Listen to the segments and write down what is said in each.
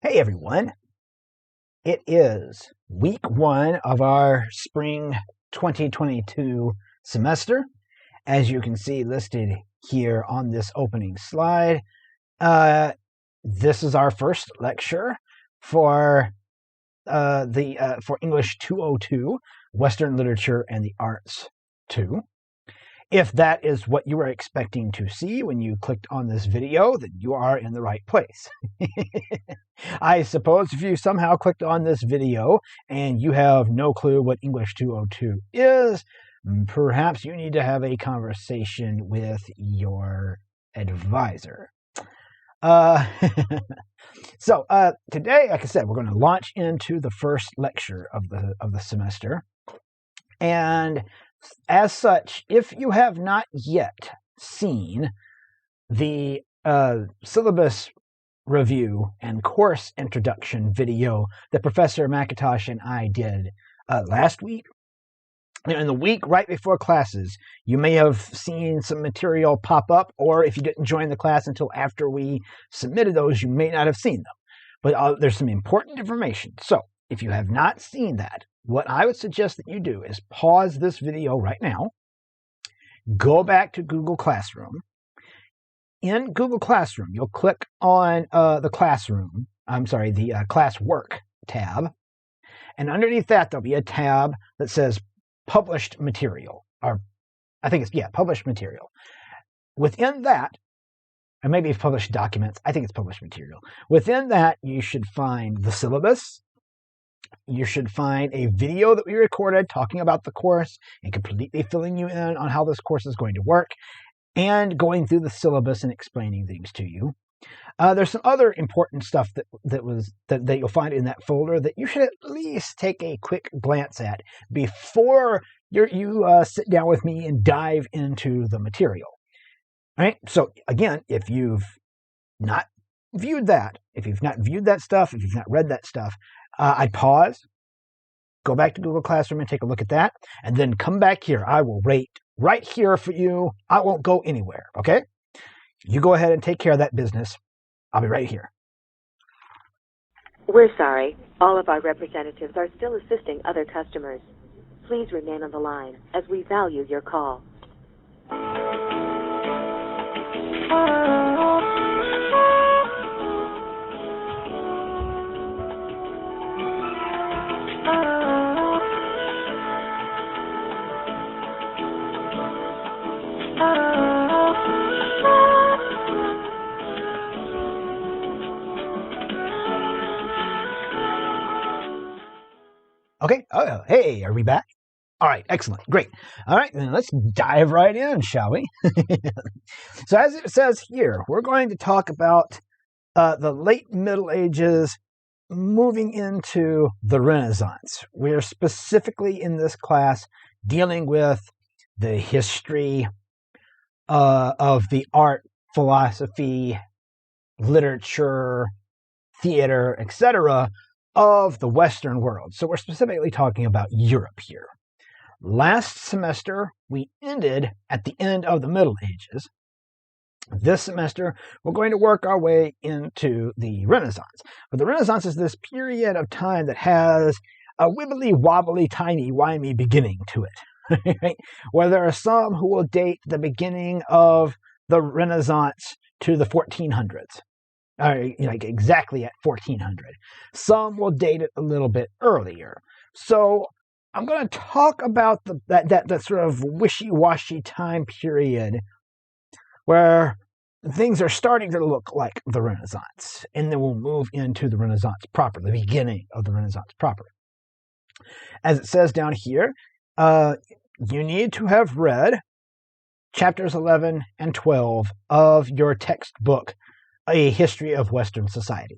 Hey everyone, it is week one of our spring 2022 semester. As you can see listed here on this opening slide, this is our first lecture for for English 202, Western Literature and the Arts 2. If that is what you were expecting to see when you clicked on this video, then you are in the right place. I suppose if you somehow clicked on this video and you have no clue what English 202 is, perhaps you need to have a conversation with your advisor. So today, like I said, we're going to launch into the first lecture of the semester. And as such, if you have not yet seen the syllabus review and course introduction video that Professor McIntosh and I did last week, in the week right before classes, you may have seen some material pop up, or if you didn't join the class until after we submitted those, you may not have seen them. But there's some important information. So if you have not seen that, what I would suggest that you do is pause this video right now, go back to Google Classroom. In Google Classroom, you'll click on the classwork tab. And underneath that, there'll be a tab that says published material, or I think it's, published material. Within that, or maybe it's published documents, I think it's published material. Within that, you should find the syllabus. You should find a video that we recorded talking about the course and completely filling you in on how this course is going to work and going through the syllabus and explaining things to you. There's some other important stuff that you'll find in that folder that you should at least take a quick glance at before you sit down with me and dive into the material. All right. So again, if you've not viewed that stuff, if you've not read that stuff, I'd pause, go back to Google Classroom and take a look at that, and then come back here. I will wait right here for you. I won't go anywhere, okay? You go ahead and take care of that business. I'll be right here. We're sorry. All of our representatives are still assisting other customers. Please remain on the line as we value your call. Okay. Oh, hey, are we back? All right. Excellent. Great. All right. Then let's dive right in, shall we? So as it says here, we're going to talk about the late Middle Ages moving into the Renaissance. We're specifically in this class dealing with the history of the art, philosophy, literature, theater, etc., of the Western world. So we're specifically talking about Europe here. Last semester, we ended at the end of the Middle Ages. This semester, we're going to work our way into the Renaissance. But the Renaissance is this period of time that has a wibbly, wobbly, timey-wimey beginning to it. Right? Where there are some who will date the beginning of the Renaissance to the 1400s. Like exactly at 1400. Some will date it a little bit earlier. So I'm going to talk about that sort of wishy-washy time period where things are starting to look like the Renaissance, and then we'll move into the Renaissance proper, the beginning of the Renaissance proper. As it says down here, you need to have read chapters 11 and 12 of your textbook, A History of Western Society.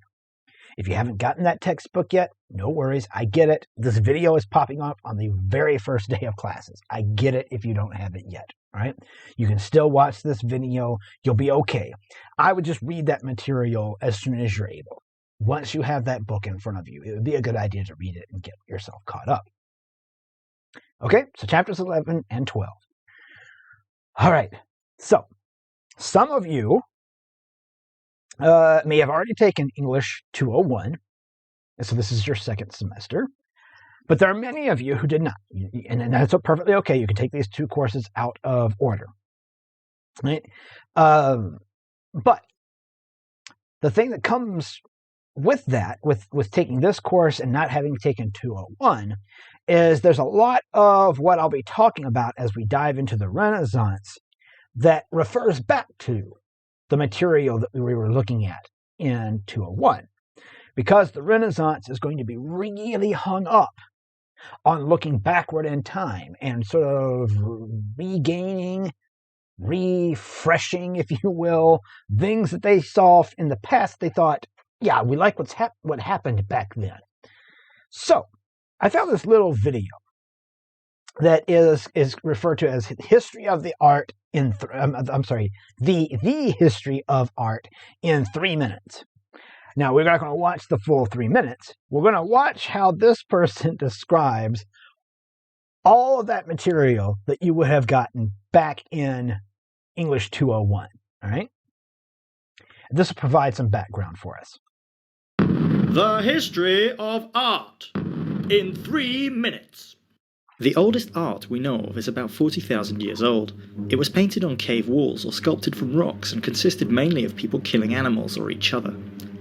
If you haven't gotten that textbook yet, no worries. I get it. This video is popping up on the very first day of classes. I get it if you don't have it yet. All right? You can still watch this video. You'll be okay. I would just read that material as soon as you're able. Once you have that book in front of you, it would be a good idea to read it and get yourself caught up. Okay, so chapters 11 and 12. All right, so some of you may have already taken English 201, so this is your second semester. But there are many of you who did not, and that's perfectly okay. You can take these two courses out of order, right? But the thing that comes with that, with taking this course and not having taken 201, is there's a lot of what I'll be talking about as we dive into the Renaissance that refers back to the material that we were looking at in 201. Because the Renaissance is going to be really hung up on looking backward in time and sort of regaining, refreshing, if you will, things that they saw in the past. They thought, yeah, we like what happened back then. So I found this little video that is referred to as History of the Art in the History of Art in 3 minutes. Now, we're not going to watch the full 3 minutes. We're going to watch how this person describes all of that material that you would have gotten back in English 201. All right? This will provide some background for us. The History of Art in 3 minutes. The oldest art we know of is about 40,000 years old. It was painted on cave walls or sculpted from rocks and consisted mainly of people killing animals or each other.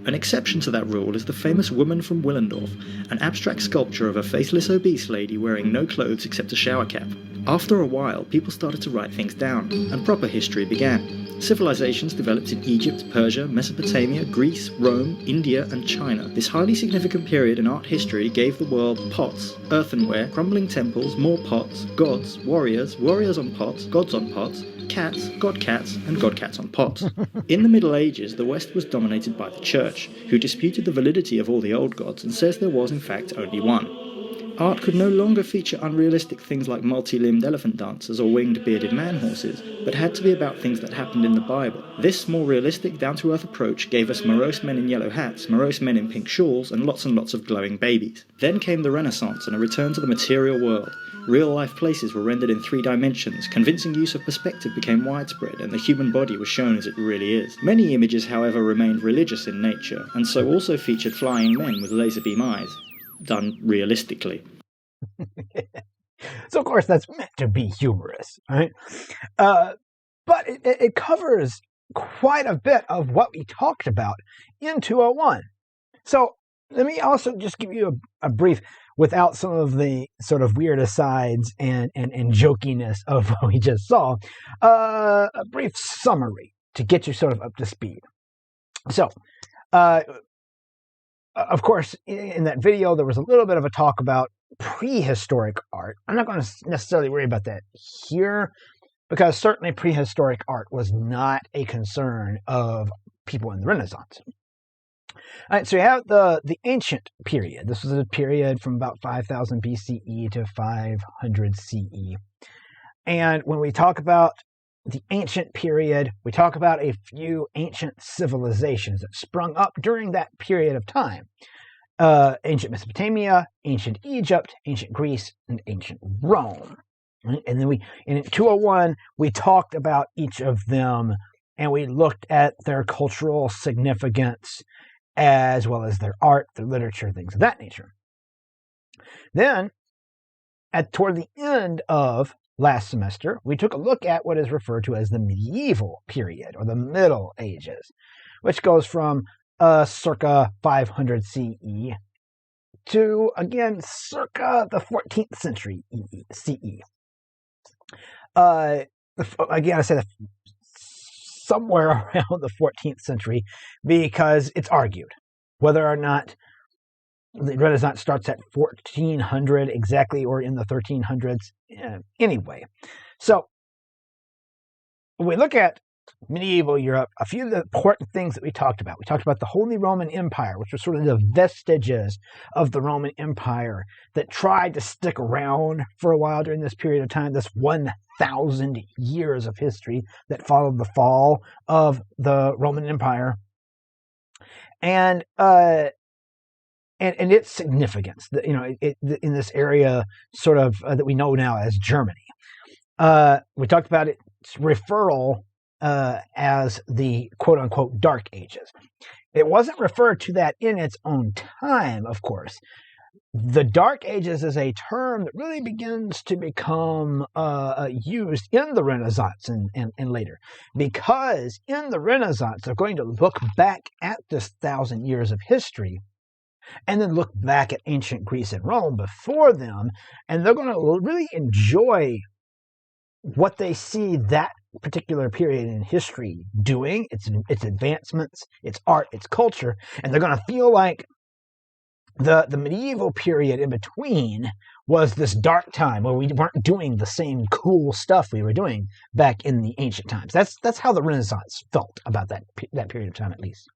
An exception to that rule is the famous Woman from Willendorf, an abstract sculpture of a faceless obese lady wearing no clothes except a shower cap. After a while, people started to write things down, and proper history began. Civilizations developed in Egypt, Persia, Mesopotamia, Greece, Rome, India, and China. This highly significant period in art history gave the world pots, earthenware, crumbling temples, more pots, gods, warriors, warriors on pots, gods on pots, cats, and god cats on pots. In the Middle Ages, the West was dominated by the Church, who disputed the validity of all the old gods and says there was in fact only one. Art could no longer feature unrealistic things like multi-limbed elephant dancers or winged bearded man-horses, but had to be about things that happened in the Bible. This more realistic, down-to-earth approach gave us morose men in yellow hats, morose men in pink shawls, and lots of glowing babies. Then came the Renaissance and a return to the material world. Real-life places were rendered in 3 dimensions, convincing use of perspective became widespread, and the human body was shown as it really is. Many images, however, remained religious in nature, and so also featured flying men with laser beam eyes, done realistically. So, of course, that's meant to be humorous, right? But it covers quite a bit of what we talked about in 201. So, let me also just give you a brief, without some of the sort of weird asides and jokiness of what we just saw, a brief summary to get you sort of up to speed. So, of course, in that video, there was a little bit of a talk about prehistoric art. I'm not going to necessarily worry about that here, because certainly prehistoric art was not a concern of people in the Renaissance. All right, so you have the ancient period. This was a period from about 5000 BCE to 500 CE. And when we talk about the ancient period, we talk about a few ancient civilizations that sprung up during that period of time. Ancient Mesopotamia, ancient Egypt, ancient Greece, and ancient Rome. Right? And then in 201, we talked about each of them, and we looked at their cultural significance, as well as their art, their literature, things of that nature. Then, toward the end of last semester, we took a look at what is referred to as the medieval period, or the Middle Ages, which goes from circa 500 CE to, again, circa the 14th century CE. Again, I said somewhere around the 14th century, because it's argued whether or not the Renaissance starts at 1400 exactly or in the 1300s. Anyway, so when we look at medieval Europe, a few of the important things that we talked about. We talked about the Holy Roman Empire, which was sort of the vestiges of the Roman Empire that tried to stick around for a while during this period of time, this 1,000 years of history that followed the fall of the Roman Empire. And its significance, in this area sort of that we know now as Germany. We talked about its referral as the quote-unquote Dark Ages. It wasn't referred to that in its own time, of course. The Dark Ages is a term that really begins to become used in the Renaissance and later. Because in the Renaissance, they're going to look back at this 1,000 years of history and then look back at ancient Greece and Rome before them, and they're going to really enjoy what they see that particular period in history doing, its advancements, its art, its culture, and they're going to feel like the medieval period in between was this dark time where we weren't doing the same cool stuff we were doing back in the ancient times. That's how the Renaissance felt about that period of time, at least.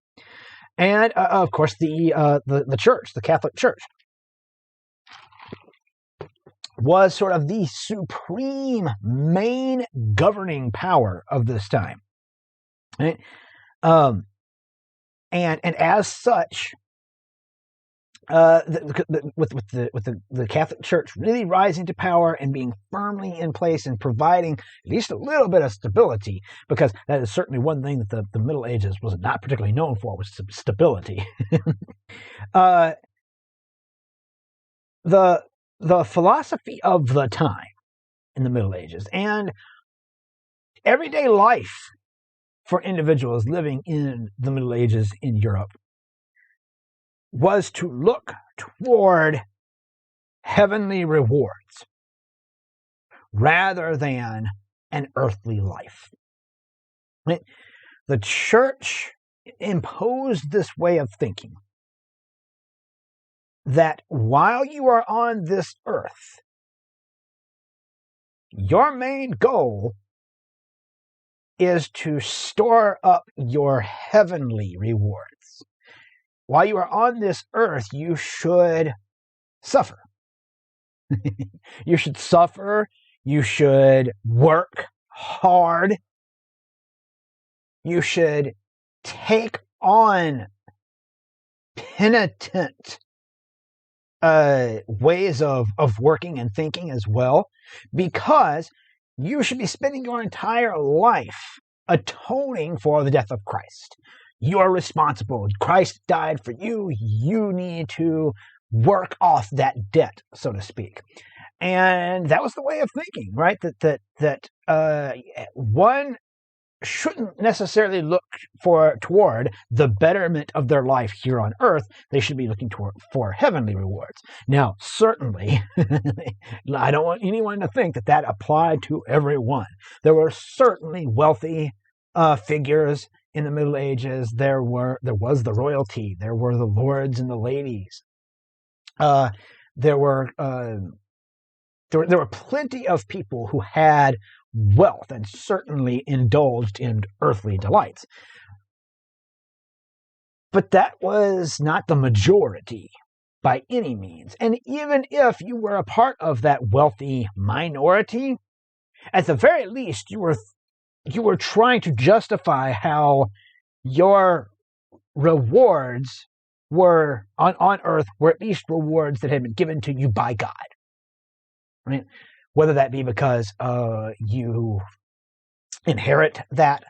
And of course, the church, the Catholic Church, was sort of the supreme main governing power of this time, right? And as such, with the Catholic Church really rising to power and being firmly in place and providing at least a little bit of stability, because that is certainly one thing that the Middle Ages was not particularly known for, was stability. The philosophy of the time in the Middle Ages and everyday life for individuals living in the Middle Ages in Europe was to look toward heavenly rewards rather than an earthly life. The church imposed this way of thinking that while you are on this earth, your main goal is to store up your heavenly rewards. While you are on this earth, you should suffer. You should suffer. You should work hard. You should take on penitent ways of working and thinking as well, because you should be spending your entire life atoning for the death of Christ. You are responsible. Christ died for you. You need to work off that debt, so to speak. And that was the way of thinking, right? That one shouldn't necessarily look toward the betterment of their life here on earth. They should be looking for heavenly rewards. Now, certainly, I don't want anyone to think that applied to everyone. There were certainly wealthy figures in the Middle Ages. There was the royalty. There were the lords and the ladies. There were plenty of people who had wealth and certainly indulged in earthly delights. But that was not the majority by any means. And even if you were a part of that wealthy minority, at the very least, you were trying to justify how your rewards were on earth were at least rewards that had been given to you by God. Right? Whether that be because you inherit that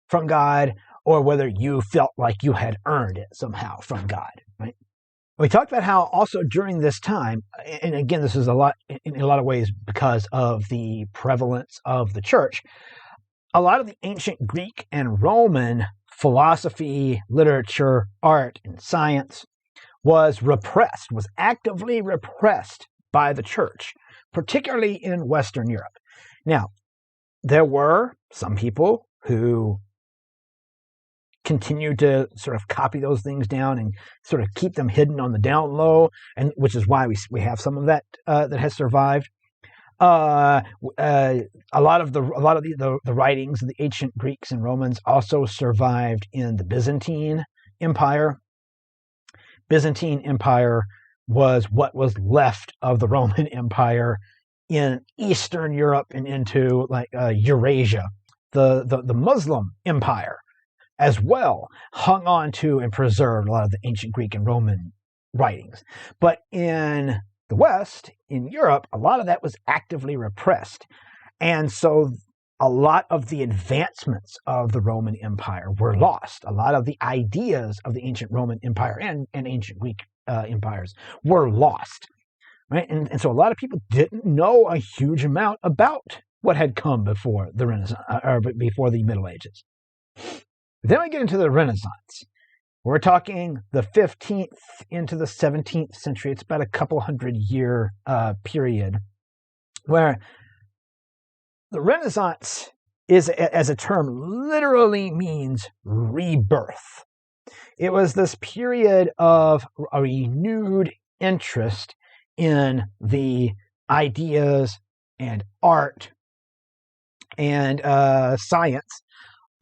from God, or whether you felt like you had earned it somehow from God. Right? We talked about how also during this time, and again, this is in a lot of ways because of the prevalence of the church, a lot of the ancient Greek and Roman philosophy, literature, art, and science was actively repressed by the church, particularly in Western Europe. Now, there were some people who continued to sort of copy those things down and sort of keep them hidden on the down low, and which is why we have some of that that has survived. A lot of the writings of the ancient Greeks and Romans also survived in the Byzantine Empire. Byzantine Empire was what was left of the Roman Empire in Eastern Europe and into Eurasia. The Muslim Empire as well hung on to and preserved a lot of the ancient Greek and Roman writings. But in the West, in Europe, a lot of that was actively repressed. And so a lot of the advancements of the Roman Empire were lost. A lot of the ideas of the ancient Roman Empire and ancient Greek empires were lost. Right? And so a lot of people didn't know a huge amount about what had come before the Renaissance or before the Middle Ages. Then we get into the Renaissance. We're talking the 15th into the 17th century. It's about a couple 100-year period where the Renaissance is, as a term, literally means rebirth. It was this period of a renewed interest in the ideas and art and science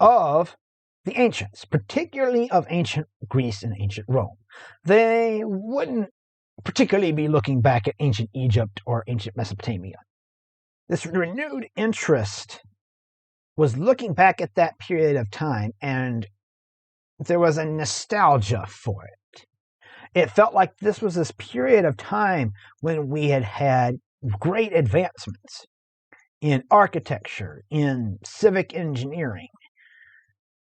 of the ancients, particularly of ancient Greece and ancient Rome. They wouldn't particularly be looking back at ancient Egypt or ancient Mesopotamia. This renewed interest was looking back at that period of time, and there was a nostalgia for it. It felt like this was this period of time when we had had great advancements in architecture, in civic engineering.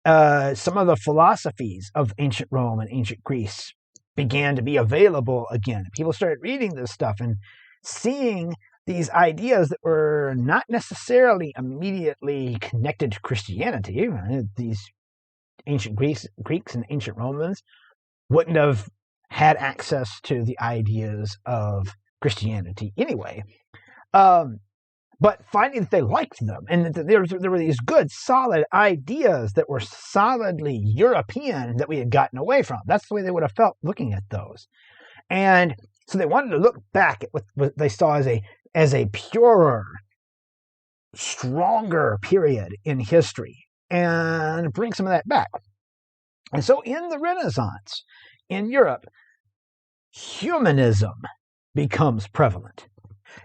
Some of the philosophies of ancient Rome and ancient Greece began to be available again. People started reading this stuff and seeing these ideas that were not necessarily immediately connected to Christianity. These ancient Greeks and ancient Romans wouldn't have had access to the ideas of Christianity anyway. But finding that they liked them, and that there were these good, solid ideas that were solidly European that we had gotten away from. That's the way they would have felt looking at those. And so they wanted to look back at what they saw as a purer, stronger period in history and bring some of that back. And so in the Renaissance, in Europe, humanism becomes prevalent.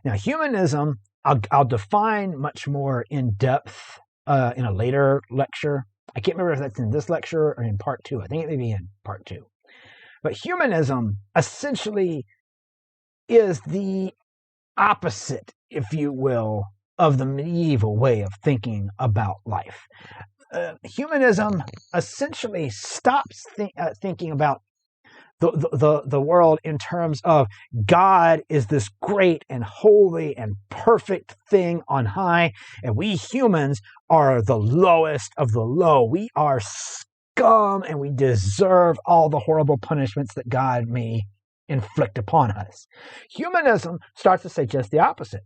Now, humanism, I'll define much more in depth in a later lecture. I can't remember if that's in this lecture or in part 2. I think it may be in part 2. But humanism essentially is the opposite, if you will, of the medieval way of thinking about life. Humanism essentially stops thinking about the world in terms of God is this great and holy and perfect thing on high, and we humans are the lowest of the low. We are scum, and we deserve all the horrible punishments that God may inflict upon us. Humanism starts to say just the opposite.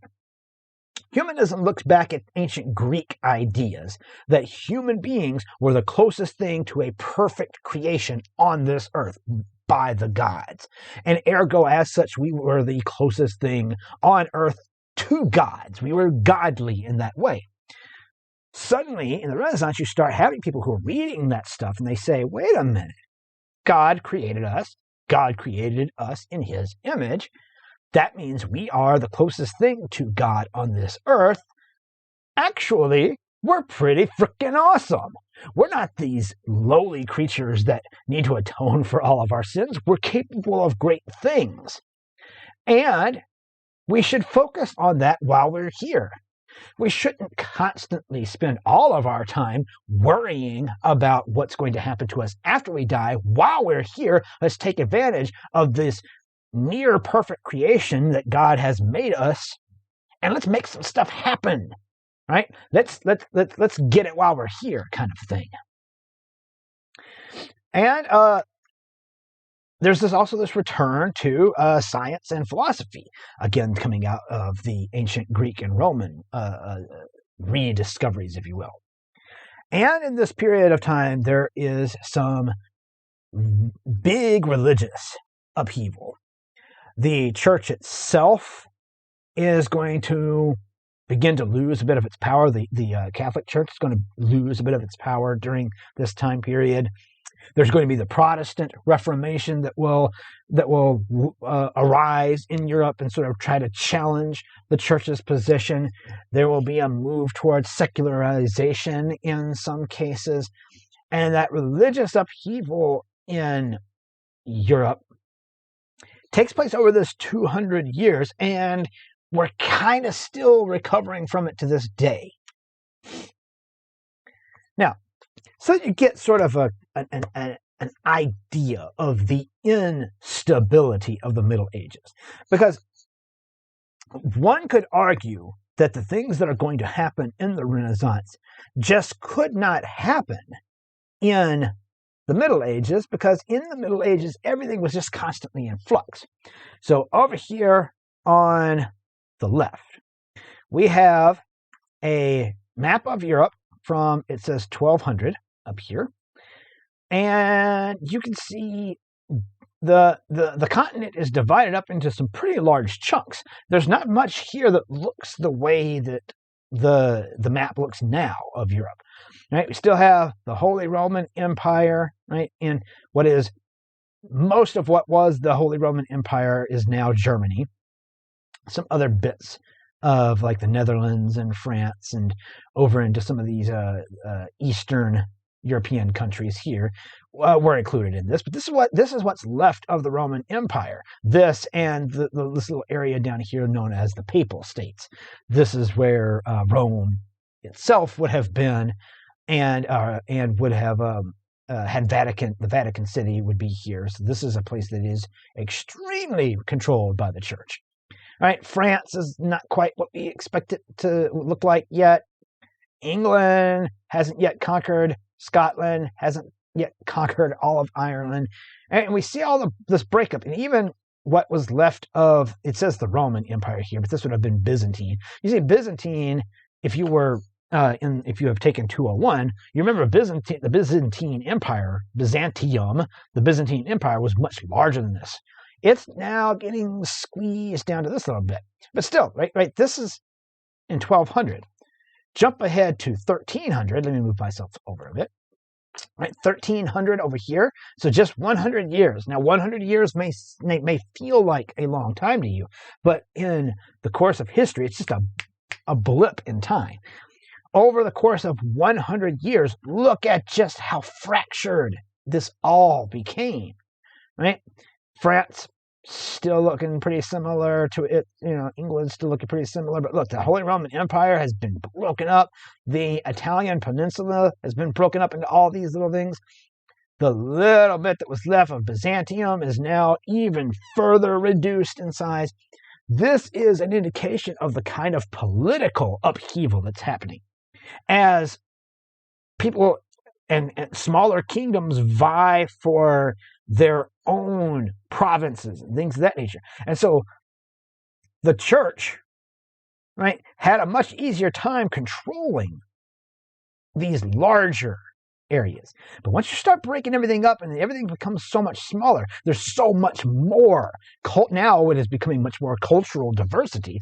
Humanism looks back at ancient Greek ideas that human beings were the closest thing to a perfect creation on this earth by the gods. And ergo, as such, we were the closest thing on earth to gods. We were godly in that way. Suddenly, in the Renaissance, you start having people who are reading that stuff, and they say, wait a minute. God created us. God created us in his image. That means we are the closest thing to God on this earth. Actually, we're pretty freaking awesome. We're not these lowly creatures that need to atone for all of our sins. We're capable of great things. And we should focus on that while we're here. We shouldn't constantly spend all of our time worrying about what's going to happen to us after we die. While we're here, let's take advantage of this near perfect creation that God has made us, and let's make some stuff happen. Right? Let's get it while we're here, kind of thing. And there's also this return to science and philosophy, again coming out of the ancient Greek and Roman rediscoveries, if you will. And in this period of time, there is some big religious upheaval. The church itself is going to begin to lose a bit of its power. The Catholic Church is going to lose a bit of its power during this time period. There's going to be the Protestant Reformation that will arise in Europe and sort of try to challenge the church's position. There will be a move towards secularization in some cases. And that religious upheaval in Europe takes place over this 200 years, and we're kind of still recovering from it to this day. Now, so you get sort of an idea of the instability of the Middle Ages. Because one could argue that the things that are going to happen in the Renaissance just could not happen in the Middle Ages, because in the Middle Ages, everything was just constantly in flux. So over here on the left, we have a map of Europe from, it says 1200 up here. And you can see the continent is divided up into some pretty large chunks. There's not much here that looks the way that the map looks now of Europe. Right? We still have the Holy Roman Empire, right? And what is most of what was the Holy Roman Empire is now Germany. Some other bits of like the Netherlands and France and over into some of these Eastern European countries here were included in this. But this is what's left of the Roman Empire. This and this little area down here known as the Papal States. This is where Rome itself would have been, and would have had Vatican. The Vatican City would be here. So this is a place that is extremely controlled by the church. All right, France is not quite what we expect it to look like yet. England hasn't yet conquered. Scotland hasn't yet conquered all of Ireland. And we see all this breakup. And even what was left of, it says the Roman Empire here, but this would have been Byzantine. You see, Byzantine, if you were if you have taken 201, you remember the Byzantine Empire, Byzantium, the Byzantine Empire was much larger than this. It's now getting squeezed down to this little bit. But still, right, this is in 1200. Jump ahead to 1300. Let me move myself over a bit. Right, 1300 over here. So just 100 years. Now, 100 years may feel like a long time to you, but in the course of history, it's just a blip in time. Over the course of 100 years, look at just how fractured this all became. Right? France still looking pretty similar to it. England's still looking pretty similar. But look, the Holy Roman Empire has been broken up. The Italian peninsula has been broken up into all these little things. The little bit that was left of Byzantium is now even further reduced in size. This is an indication of the kind of political upheaval that's happening as people and smaller kingdoms vie for their own provinces and things of that nature. And so the church, right, had a much easier time controlling these larger areas. But once you start breaking everything up and everything becomes so much smaller, there's so much more. Now it is becoming much more cultural diversity.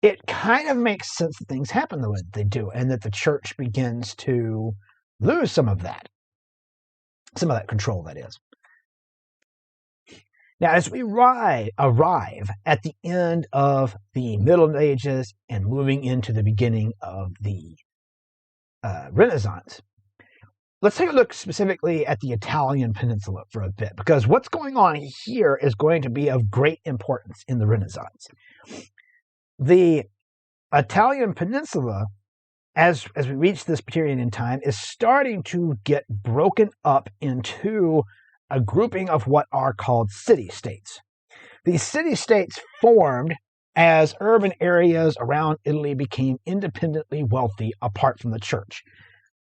It kind of makes sense that things happen the way that they do, and that the church begins to lose some of that control, that is. Now, as we arrive at the end of the Middle Ages and moving into the beginning of the Renaissance, let's take a look specifically at the Italian peninsula for a bit, because what's going on here is going to be of great importance in the Renaissance. The Italian peninsula, as we reach this period in time, is starting to get broken up into a grouping of what are called city-states. These city-states formed as urban areas around Italy became independently wealthy apart from the church.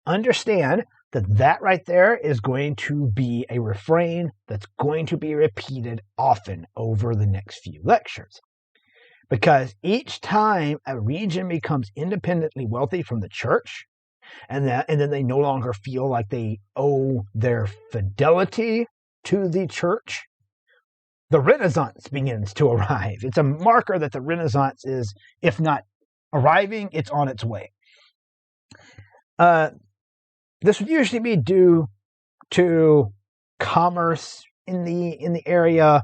Understand that right there is going to be a refrain that's going to be repeated often over the next few lectures. Because each time a region becomes independently wealthy from the church, and then they no longer feel like they owe their fidelity to the church, the Renaissance begins to arrive. It's a marker that the Renaissance is, if not arriving, it's on its way. This would usually be due to commerce in the area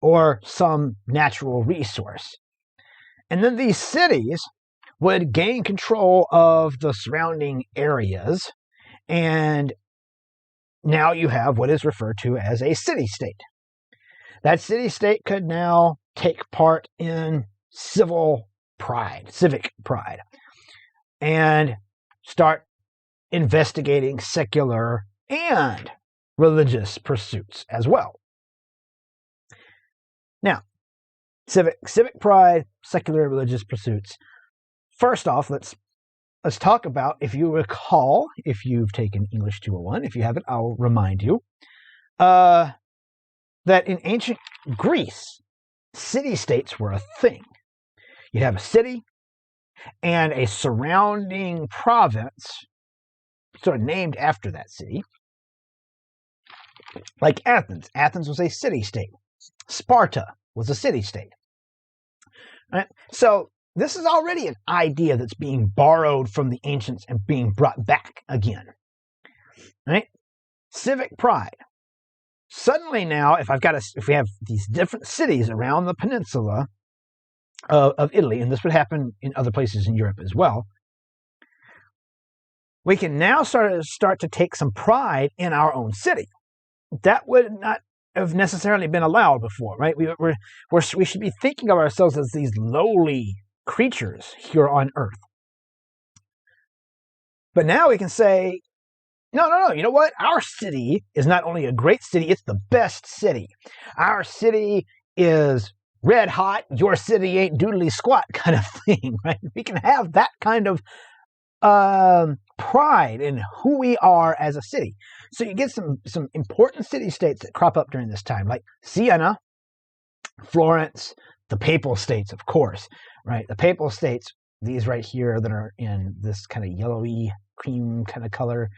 or some natural resource. And then these cities would gain control of the surrounding areas, and now you have what is referred to as a city-state. That city-state could now take part in civic pride, and start investigating secular and religious pursuits as well. Now, civic pride, secular and religious pursuits. First off, let's talk about, if you recall, if you've taken English 201, if you haven't, I'll remind you, that in ancient Greece, city-states were a thing. You'd have a city and a surrounding province sort of named after that city. Like Athens. Athens was a city-state. Sparta was a city-state. Right? So this is already an idea that's being borrowed from the ancients and being brought back again. Right? Civic pride. Suddenly now, if we have these different cities around the peninsula of Italy, and this would happen in other places in Europe as well, we can now start to take some pride in our own city. That would not have necessarily been allowed before, right? We should be thinking of ourselves as these lowly creatures here on Earth. But now we can say, no, you know what? Our city is not only a great city, it's the best city. Our city is red hot, your city ain't doodly squat kind of thing, right? We can have that kind of pride in who we are as a city. So you get some important city-states that crop up during this time, like Siena, Florence, the Papal States, of course, right? The Papal States, these right here that are in this kind of yellowy cream kind of color,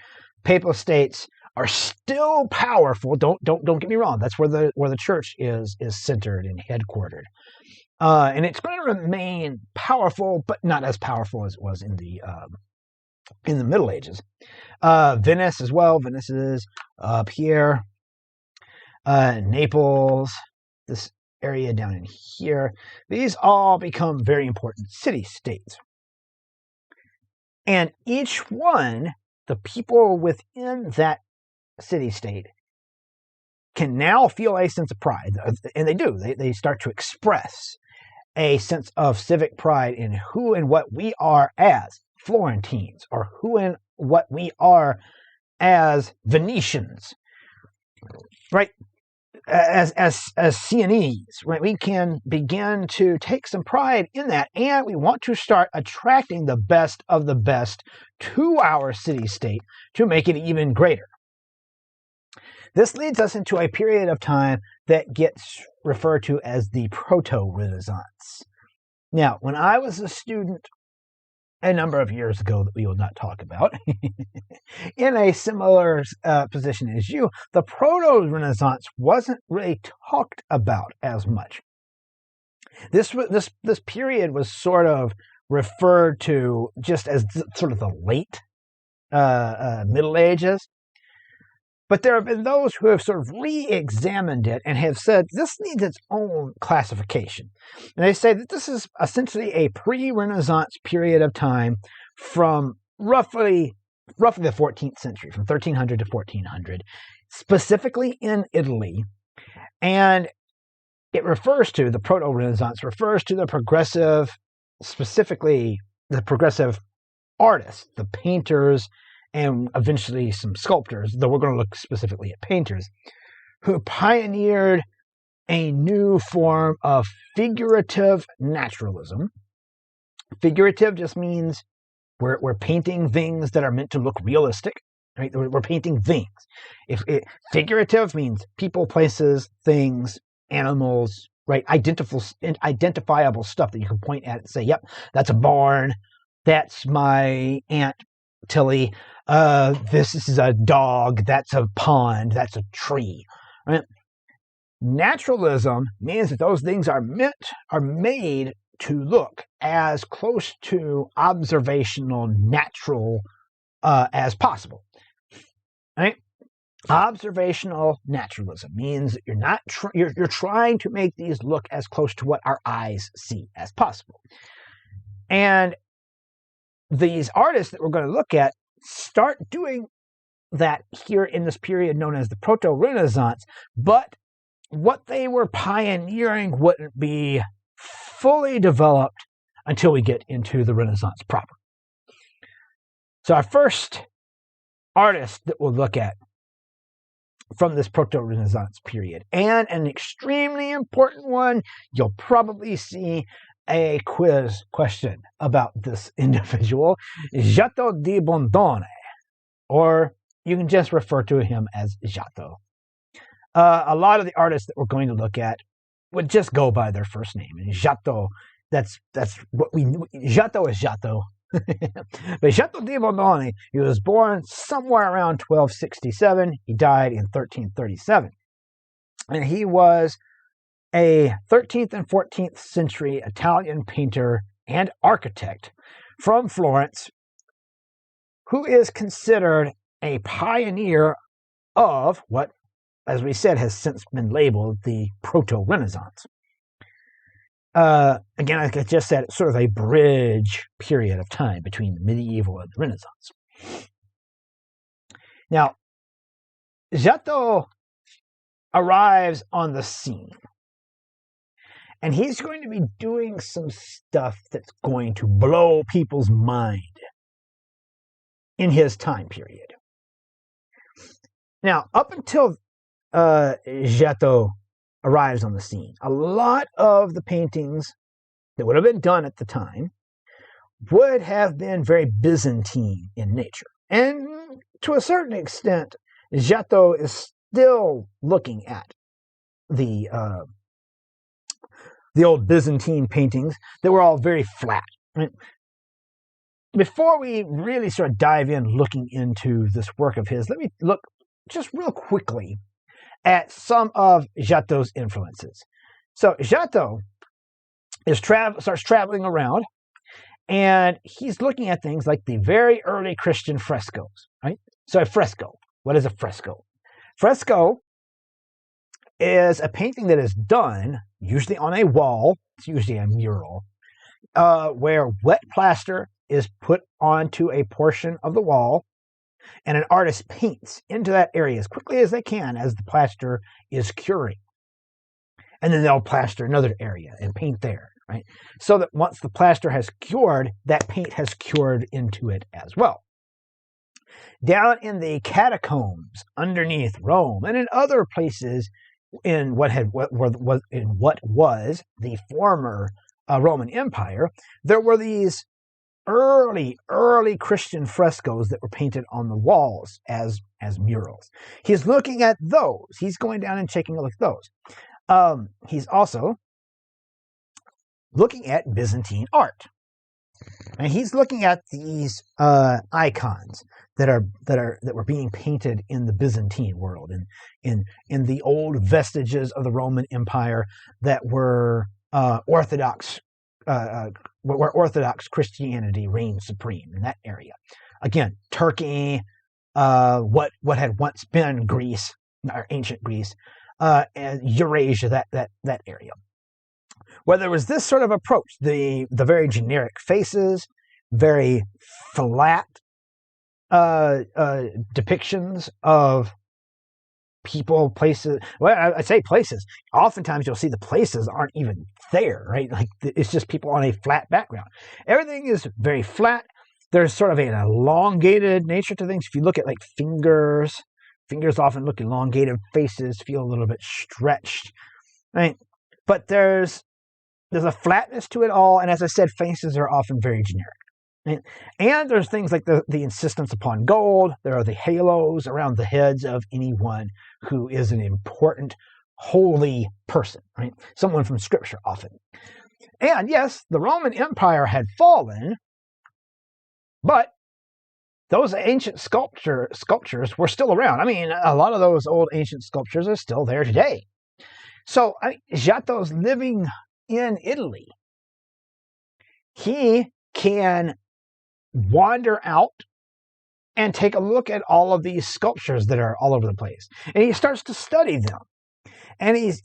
Papal States are still powerful. Don't get me wrong. That's where the church is centered and headquartered, and it's going to remain powerful, but not as powerful as it was in the Middle Ages. Venice as well. Venice is up here. Naples, this area down in here. These all become very important city-states. And each one, the people within that city-state can now feel a sense of pride. And they do. They start to express a sense of civic pride in who and what we are as Florentines, or who and what we are as Venetians, right? As Sienese, right? We can begin to take some pride in that, and we want to start attracting the best of the best to our city-state to make it even greater. This leads us into a period of time that gets referred to as the Proto-Renaissance. Now, when I was a student a number of years ago that we will not talk about, in a similar position as you, the Proto-Renaissance wasn't really talked about as much. This period was sort of referred to just as sort of the late Middle Ages. But there have been those who have sort of re-examined it and have said this needs its own classification. And they say that this is essentially a pre-Renaissance period of time from roughly the 14th century, from 1300 to 1400, specifically in Italy. And it refers to, the Proto-Renaissance refers to the progressive, specifically the progressive artists, the painters, and eventually some sculptors, though we're going to look specifically at painters, who pioneered a new form of figurative naturalism. Figurative just means we're painting things that are meant to look realistic, right? We're painting things. Figurative means people, places, things, animals, right? Identifiable stuff that you can point at and say, yep, that's a barn, that's my Aunt Tilly, this is a dog, that's a pond, that's a tree. Right? Naturalism means that those things are made to look as close to observational, natural as possible. Right? Observational naturalism means that you're trying to make these look as close to what our eyes see as possible. And these artists that we're going to look at start doing that here in this period known as the Proto-Renaissance, but what they were pioneering wouldn't be fully developed until we get into the Renaissance proper. So our first artists that we'll look at from this Proto-Renaissance period. And an extremely important one, you'll probably see a quiz question about this individual, Giotto di Bondone, or you can just refer to him as Giotto. A lot of the artists that we're going to look at would just go by their first name. And Giotto, that's what we Giotto is Giotto. But Giotto di Bondone, he was born somewhere around 1267. He died in 1337. And he was a 13th and 14th century Italian painter and architect from Florence, who is considered a pioneer of what, as we said, has since been labeled the Proto-Renaissance. Again, like I just said, it's sort of a bridge period of time between the medieval and the Renaissance. Now, Giotto arrives on the scene, and he's going to be doing some stuff that's going to blow people's mind in his time period. Now, up until Giotto arrives on the scene, a lot of the paintings that would have been done at the time would have been very Byzantine in nature. And to a certain extent, Giotto is still looking at the old Byzantine paintings that were all very flat. I mean, before we really sort of dive in looking into this work of his, let me look just real quickly at some of Giotto's influences. So Giotto starts traveling around, and he's looking at things like the very early Christian frescoes, right? So a fresco, what is a fresco? Fresco is a painting that is done usually on a wall. It's usually a mural, where wet plaster is put onto a portion of the wall, and an artist paints into that area as quickly as they can as the plaster is curing. And then they'll plaster another area and paint there, right? So that once the plaster has cured, that paint has cured into it as well. Down in the catacombs underneath Rome and in other places in what was the former Roman Empire, there were these early Christian frescoes that were painted on the walls as murals. He's looking at those. He's going down and taking a look at those. He's also looking at Byzantine art, and he's looking at these icons that were being painted in the Byzantine world, and in the old vestiges of the Roman Empire that were Orthodox. Where Orthodox Christianity reigned supreme in that area. Again, Turkey, what had once been Greece, or ancient Greece, and Eurasia, that area. Where there was this sort of approach, the very generic faces, very flat depictions of people, places. Well, I say places. Oftentimes you'll see the places aren't even there, right? Like it's just people on a flat background. Everything is very flat. There's sort of an elongated nature to things. If you look at like fingers often look elongated. Faces feel a little bit stretched, right? But there's a flatness to it all. And as I said, faces are often very generic. And there's things like the insistence upon gold. There are the halos around the heads of anyone who is an important, holy person, right? Someone from Scripture often. And yes, the Roman Empire had fallen, but those ancient sculptures were still around. I mean, a lot of those old ancient sculptures are still there today. So Giotto's living in Italy. He can wander out and take a look at all of these sculptures that are all over the place. And he starts to study them. And he's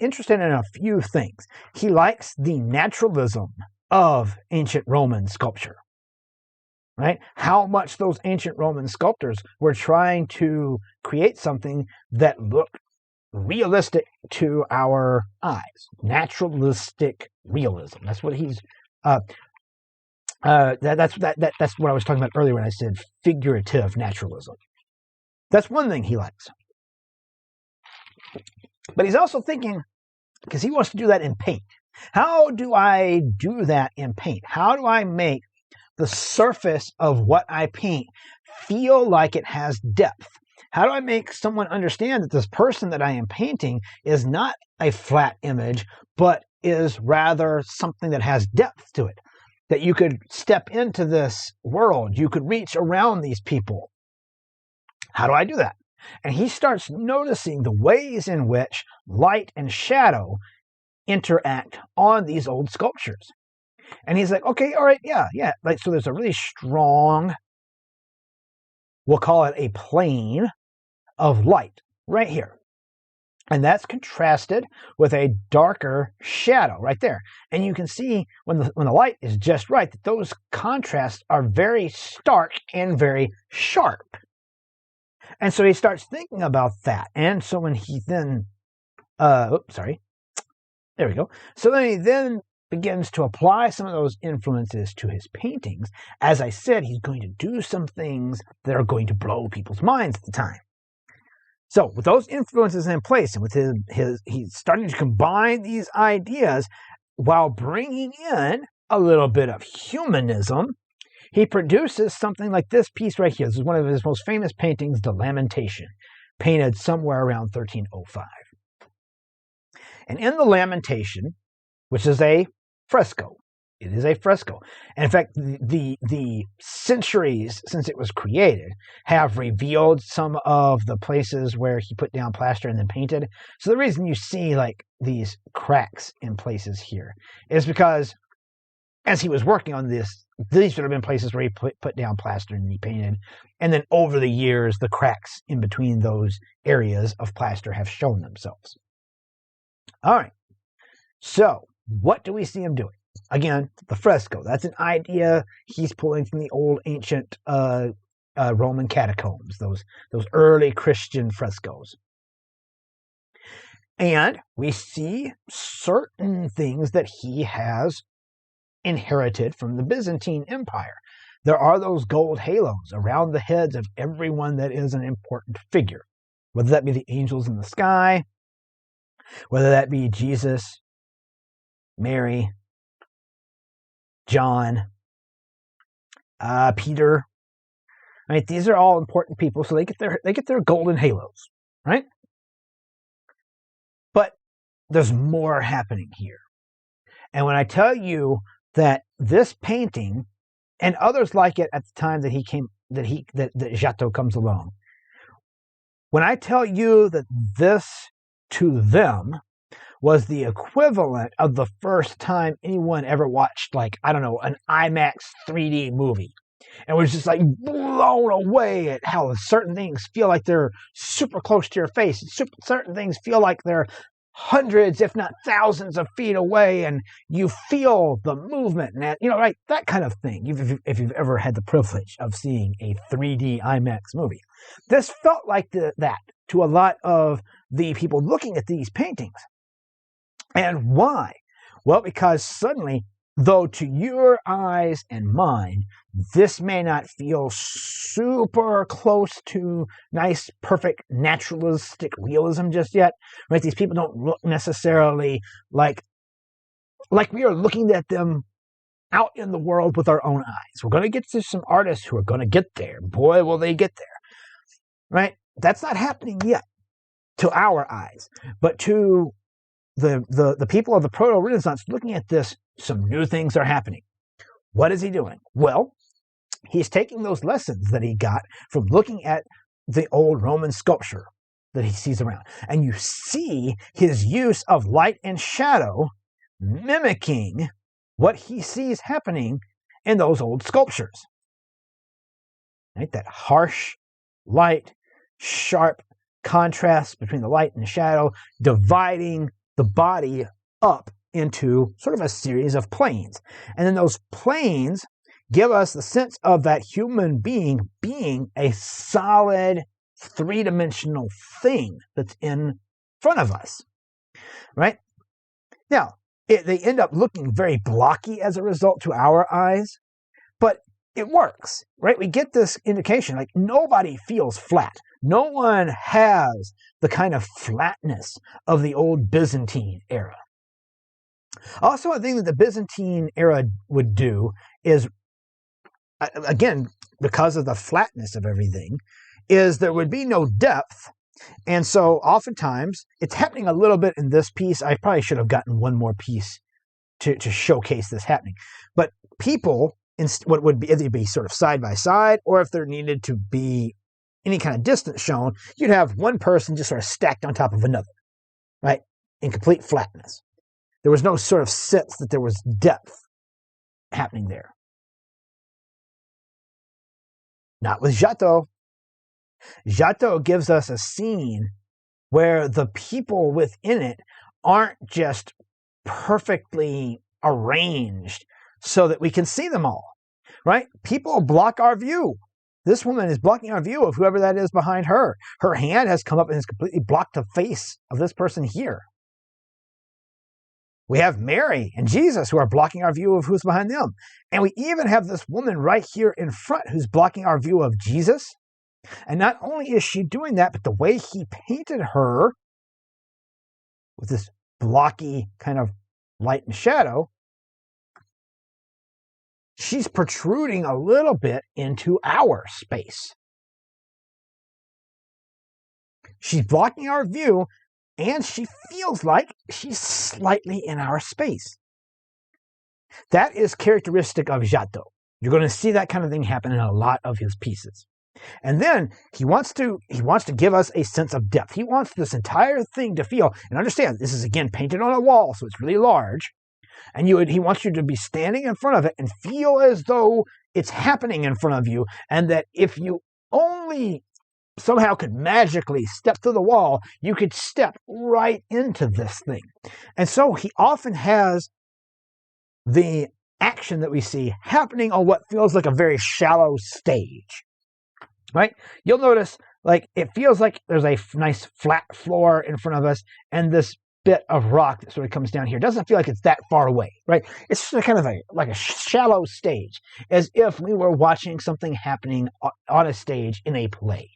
interested in a few things. He likes the naturalism of ancient Roman sculpture, right? How much those ancient Roman sculptors were trying to create something that looked realistic to our eyes. Naturalistic realism. That's what he's That's what I was talking about earlier when I said figurative naturalism. That's one thing he likes. But he's also thinking, because he wants to do that in paint. How do I do that in paint? How do I make the surface of what I paint feel like it has depth? How do I make someone understand that this person that I am painting is not a flat image, but is rather something that has depth to it? That you could step into this world, you could reach around these people. How do I do that? And he starts noticing the ways in which light and shadow interact on these old sculptures. And he's like, okay, all right, yeah. Like, so there's a really strong, we'll call it a plane of light right here. And that's contrasted with a darker shadow right there. And you can see when the light is just right, that those contrasts are very stark and very sharp. And so he starts thinking about that. And so when he then, there we go. So then he then begins to apply some of those influences to his paintings. As I said, he's going to do some things that are going to blow people's minds at the time. So with those influences in place, and with he's starting to combine these ideas while bringing in a little bit of humanism, he produces something like this piece right here. This is one of his most famous paintings, The Lamentation, painted somewhere around 1305. And in The Lamentation, which is a fresco, it is a fresco. And in fact, the centuries since it was created have revealed some of the places where he put down plaster and then painted. So the reason you see like these cracks in places here is because as he was working on this, these would have been places where he put down plaster and he painted. And then over the years, the cracks in between those areas of plaster have shown themselves. All right. So what do we see him doing? Again, the fresco. That's an idea he's pulling from the old ancient Roman catacombs, those early Christian frescoes. And we see certain things that he has inherited from the Byzantine Empire. There are those gold halos around the heads of everyone that is an important figure, whether that be the angels in the sky, whether that be Jesus, Mary, John, Peter. Right? These are all important people, so they get their golden halos, right? But there's more happening here. And when I tell you that this painting and others like it at the time that Giotto comes along, when I tell you that this to them was the equivalent of the first time anyone ever watched, like, I don't know, an IMAX 3D movie, and was just like blown away at how certain things feel like they're super close to your face, and certain things feel like they're hundreds, if not thousands of feet away, and you feel the movement, and that, right, that kind of thing. If you've ever had the privilege of seeing a 3D IMAX movie, this felt like that to a lot of the people looking at these paintings. And why? Well, because suddenly, though to your eyes and mine, this may not feel super close to nice, perfect, naturalistic realism just yet, right? These people don't look necessarily like we are looking at them out in the world with our own eyes. We're going to get to some artists who are going to get there. Boy, will they get there, right? That's not happening yet to our eyes, but to the people of the Proto-Renaissance looking at this, some new things are happening. What is he doing? Well, he's taking those lessons that he got from looking at the old Roman sculpture that he sees around. And you see his use of light and shadow mimicking what he sees happening in those old sculptures. Right? That harsh light, sharp contrast between the light and the shadow, dividing the body up into sort of a series of planes. And then those planes give us the sense of that human being a solid, three-dimensional thing that's in front of us, right? Now, they end up looking very blocky as a result to our eyes, it works, right? We get this indication, like nobody feels flat. No one has the kind of flatness of the old Byzantine era. Also, a thing that the Byzantine era would do is, again, because of the flatness of everything, is there would be no depth. And so oftentimes, it's happening a little bit in this piece. I probably should have gotten one more piece to showcase this happening. But people, what would be either be sort of side by side, or if there needed to be any kind of distance shown, you'd have one person just sort of stacked on top of another, right? In complete flatness. There was no sort of sense that there was depth happening there. Not with Giotto. Giotto gives us a scene where the people within it aren't just perfectly arranged so that we can see them all, right? People block our view. This woman is blocking our view of whoever that is behind her. Her hand has come up and has completely blocked the face of this person here. We have Mary and Jesus who are blocking our view of who's behind them. And we even have this woman right here in front who's blocking our view of Jesus. And not only is she doing that, but the way he painted her with this blocky kind of light and shadow, she's protruding a little bit into our space. She's blocking our view, and she feels like she's slightly in our space. That is characteristic of Giotto. You're going to see that kind of thing happen in a lot of his pieces. And then he wants to give us a sense of depth. He wants this entire thing to feel, and understand, this is again painted on a wall, so it's really large. And he wants you to be standing in front of it and feel as though it's happening in front of you, and that if you only somehow could magically step through the wall, you could step right into this thing. And so he often has the action that we see happening on what feels like a very shallow stage. Right? You'll notice, like, it feels like there's a nice flat floor in front of us, and this bit of rock that sort of comes down here. It doesn't feel like it's that far away, right? It's just kind of like a shallow stage, as if we were watching something happening on a stage in a play.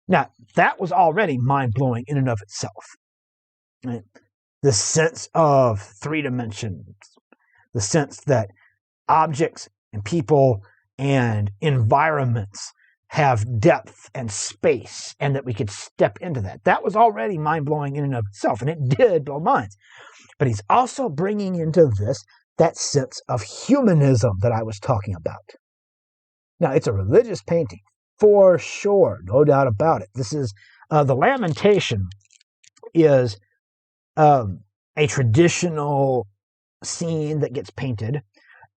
Now, that was already mind-blowing in and of itself. Right? The sense of 3 dimensions, the sense that objects and people and environments have depth and space, and that we could step into that. That was already mind-blowing in and of itself, and it did blow minds. But he's also bringing into this that sense of humanism that I was talking about. Now, it's a religious painting, for sure, no doubt about it. This is, the Lamentation is a traditional scene that gets painted.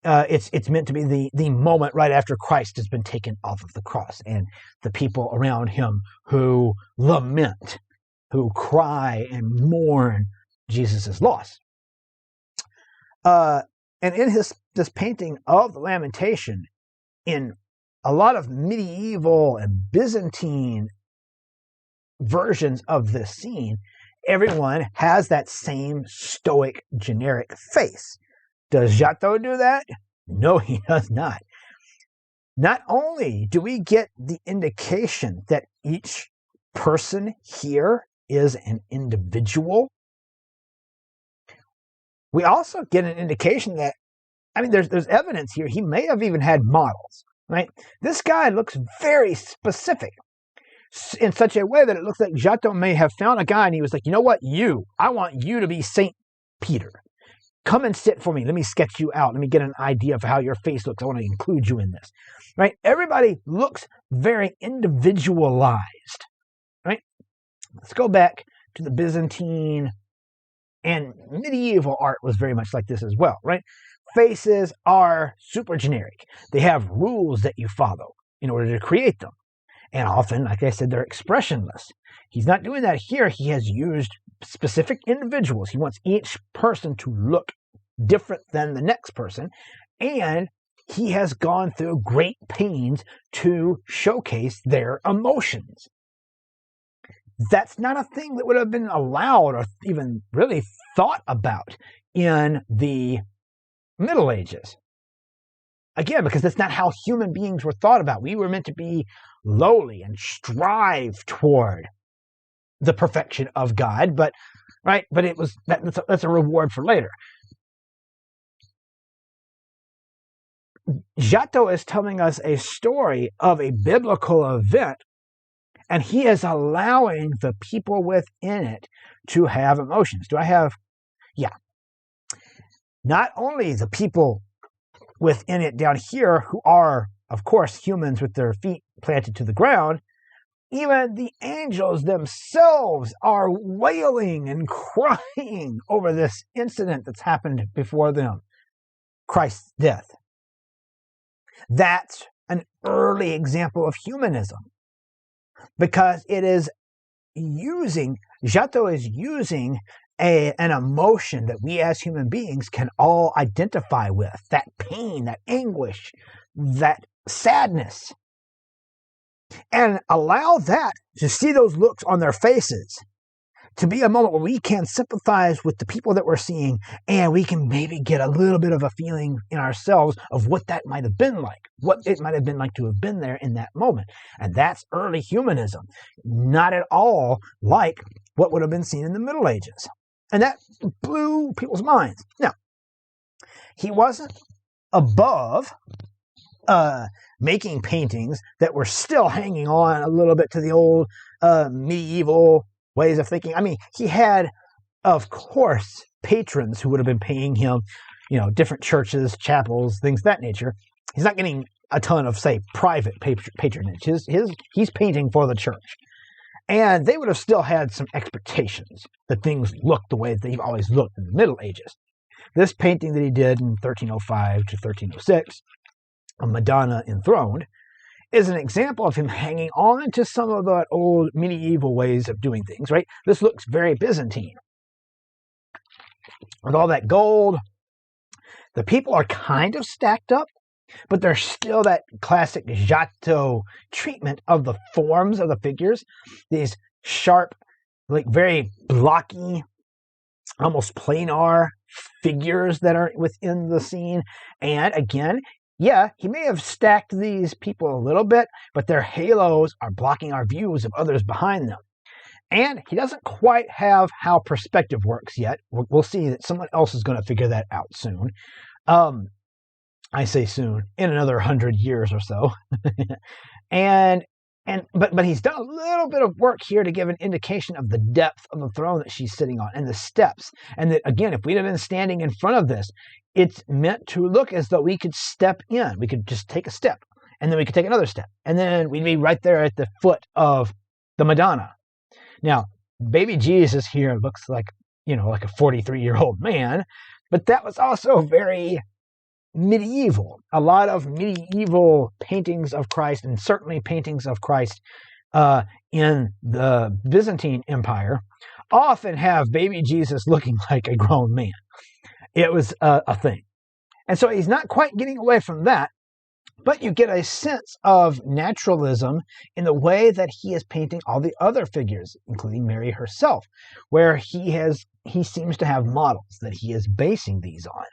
It's meant to be the moment right after Christ has been taken off of the cross, and the people around him who lament, who cry and mourn Jesus' loss. And in this painting of the Lamentation, in a lot of medieval and Byzantine versions of this scene, everyone has that same stoic, generic face. Does Giotto do that? No, he does not. Not only do we get the indication that each person here is an individual, we also get an indication that, there's evidence here. He may have even had models, right? This guy looks very specific in such a way that it looks like Giotto may have found a guy and he was like, you know what, I want you to be Saint Peter. Come and sit for me. Let me sketch you out. Let me get an idea of how your face looks. I want to include you in this. Right? Everybody looks very individualized. Right? Let's go back to the Byzantine, and medieval art was very much like this as well. Right? Faces are super generic. They have rules that you follow in order to create them. And often, like I said, they're expressionless. He's not doing that here. He has used specific individuals. He wants each person to look different than the next person. And he has gone through great pains to showcase their emotions. That's not a thing that would have been allowed or even really thought about in the Middle Ages. Again, because that's not how human beings were thought about. We were meant to be lowly and strive toward the perfection of God, but it was that's a reward for later. Giotto is telling us a story of a biblical event, and he is allowing the people within it to have emotions. Not only the people within it down here, who are, of course, humans with their feet planted to the ground, even the angels themselves are wailing and crying over this incident that's happened before them, Christ's death. That's an early example of humanism, because it is Giotto is using an emotion that we as human beings can all identify with, that pain, that anguish, that sadness, and allow that to see those looks on their faces, to be a moment where we can sympathize with the people that we're seeing, and we can maybe get a little bit of a feeling in ourselves of what that might have been like, what it might have been like to have been there in that moment. And that's early humanism, not at all like what would have been seen in the Middle Ages. And that blew people's minds. Now, he wasn't above making paintings that were still hanging on a little bit to the old medieval ways of thinking. I mean, he had, of course, patrons who would have been paying him, different churches, chapels, things of that nature. He's not getting a ton of, say, private patronage. He's painting for the church. And they would have still had some expectations that things looked the way they've always looked in the Middle Ages. This painting that he did in 1305 to 1306, a Madonna enthroned, is an example of him hanging on to some of the old medieval ways of doing things, right? This looks very Byzantine. With all that gold, the people are kind of stacked up, but there's still that classic Giotto treatment of the forms of the figures, these sharp, like very blocky, almost planar figures that are within the scene. And again, yeah, he may have stacked these people a little bit, but their halos are blocking our views of others behind them. And he doesn't quite have how perspective works yet. We'll see that someone else is going to figure that out soon. I say soon, in another 100 years or so. But he's done a little bit of work here to give an indication of the depth of the throne that she's sitting on and the steps. And that, again, if we'd have been standing in front of this, it's meant to look as though we could step in. We could just take a step, and then we could take another step. And then we'd be right there at the foot of the Madonna. Now, baby Jesus here looks like, like a 43-year-old man, but that was also very medieval. A lot of medieval paintings of Christ, and certainly paintings of Christ in the Byzantine Empire, often have baby Jesus looking like a grown man. It was a thing. And so he's not quite getting away from that, but you get a sense of naturalism in the way that he is painting all the other figures, including Mary herself, where he seems to have models that he is basing these on.